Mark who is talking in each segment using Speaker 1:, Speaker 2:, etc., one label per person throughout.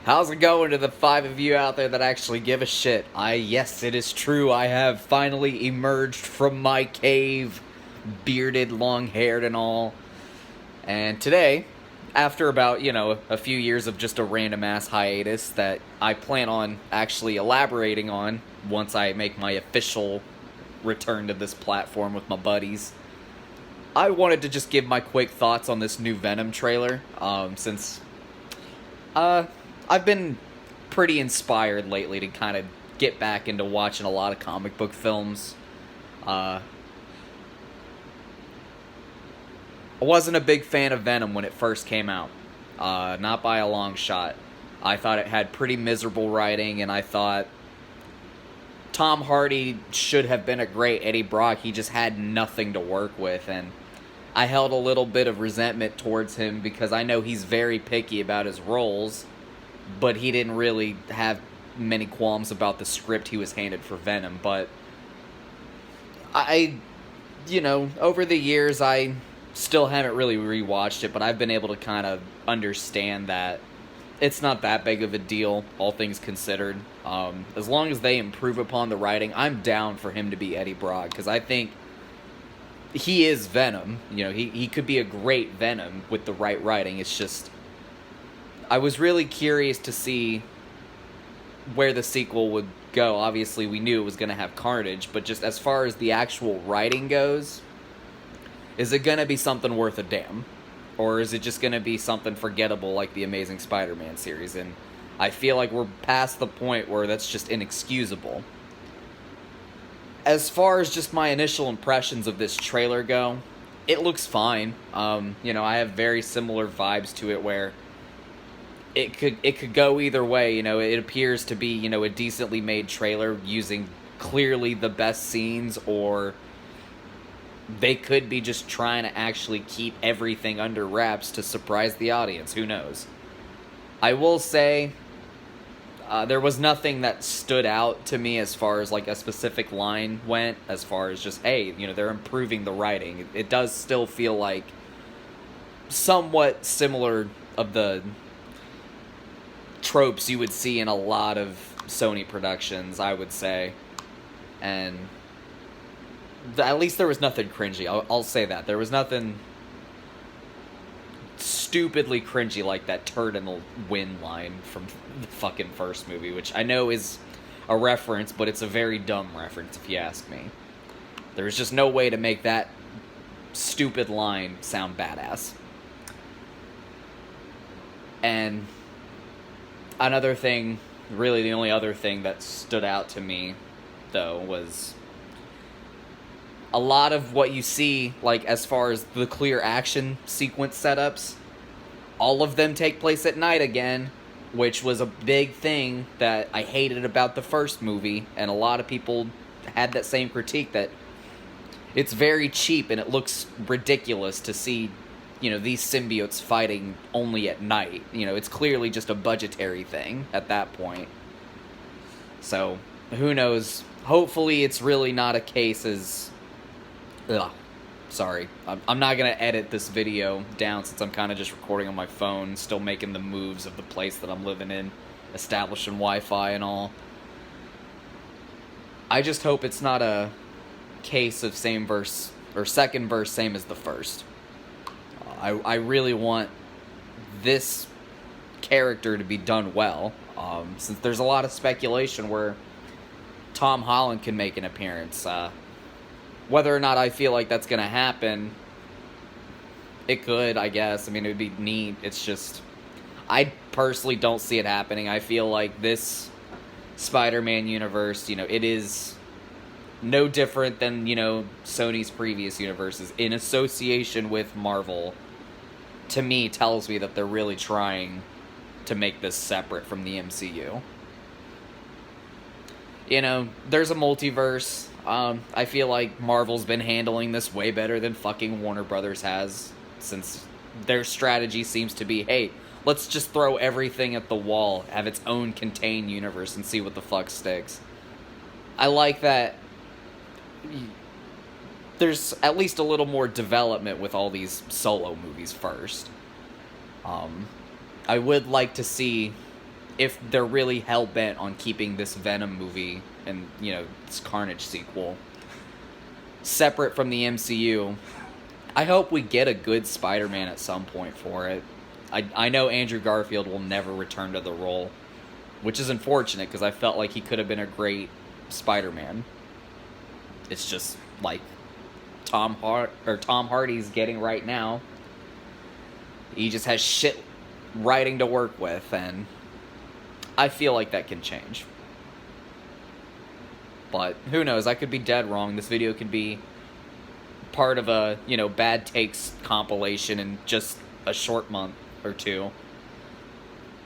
Speaker 1: How's it going to the 5 of you out there that actually give a shit? Yes, it is true. I have finally emerged from my cave, bearded, long-haired and all. And today, after about, a few years of just a random-ass hiatus that I plan on actually elaborating on once I make my official return to this platform with my buddies, I wanted to just give my quick thoughts on this new Venom trailer, since I've been pretty inspired lately to kind of get back into watching a lot of comic book films. I wasn't a big fan of Venom when it first came out, not by a long shot. I thought it had pretty miserable writing, and I thought Tom Hardy should have been a great Eddie Brock. He just had nothing to work with, and I held a little bit of resentment towards him because I know he's very picky about his roles, but he didn't really have many qualms about the script he was handed for Venom. But over the years, I still haven't really rewatched it, but I've been able to kind of understand that it's not that big of a deal, all things considered. As long as they improve upon the writing, I'm down for him to be Eddie Brock, because I think he is Venom. He could be a great Venom with the right writing. It's just, I was really curious to see where the sequel would go. Obviously, we knew it was going to have Carnage, but just as far as the actual writing goes, is it going to be something worth a damn? Or is it just going to be something forgettable like the Amazing Spider-Man series? And I feel like we're past the point where that's just inexcusable. As far as just my initial impressions of this trailer go, it looks fine. I have very similar vibes to it where it could go either way. It appears to be, a decently made trailer using clearly the best scenes, or they could be just trying to actually keep everything under wraps to surprise the audience. Who knows? I will say, there was nothing that stood out to me as far as like a specific line went, as far as just, hey, they're improving the writing. It does still feel like somewhat similar of the tropes you would see in a lot of Sony productions, I would say. And at least there was nothing cringy. I'll say that. There was nothing stupidly cringy like that turd in the wind line from the fucking first movie, which I know is a reference, but it's a very dumb reference if you ask me. There's just no way to make that stupid line sound badass. And another thing, really the only other thing that stood out to me, though, was a lot of what you see, like, as far as the clear action sequence setups, all of them take place at night again, which was a big thing that I hated about the first movie, and a lot of people had that same critique, that it's very cheap and it looks ridiculous to see, these symbiotes fighting only at night. It's clearly just a budgetary thing at that point. So, who knows? Hopefully it's really not a case as... Sorry. I'm not going to edit this video down since I'm kind of just recording on my phone, still making the moves of the place that I'm living in, establishing Wi-Fi and all. I just hope it's not a case of same verse, or second verse same as the first. I really want this character to be done well, since there's a lot of speculation where Tom Holland can make an appearance. Whether or not I feel like that's going to happen, it could, I guess. I mean, it would be neat. It's just, I personally don't see it happening. I feel like this Spider-Man universe, it is no different than, Sony's previous universes. In association with Marvel, to me, tells me that they're really trying to make this separate from the MCU. There's a multiverse. I feel like Marvel's been handling this way better than fucking Warner Brothers has, since their strategy seems to be, hey, let's just throw everything at the wall, have its own contained universe, and see what the fuck sticks. I like that there's at least a little more development with all these solo movies first. I would like to see if they're really hell-bent on keeping this Venom movie and, you know, this Carnage sequel separate from the MCU. I hope we get a good Spider-Man at some point for it. I know Andrew Garfield will never return to the role, which is unfortunate because I felt like he could have been a great Spider-Man. It's just like Tom Hardy's getting right now. He just has shit writing to work with, and I feel like that can change. But who knows? I could be dead wrong. This video could be part of a, you know, bad takes compilation in just a short month or two.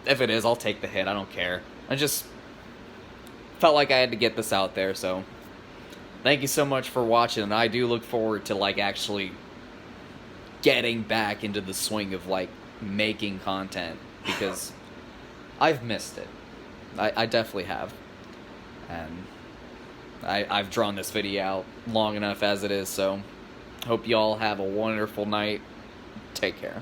Speaker 1: If it is, I'll take the hit. I don't care. I just felt like I had to get this out there, so thank you so much for watching, and I do look forward to, like, actually getting back into the swing of, like, making content, because I've missed it. I definitely have. And I've drawn this video out long enough as it is, so hope you all have a wonderful night. Take care.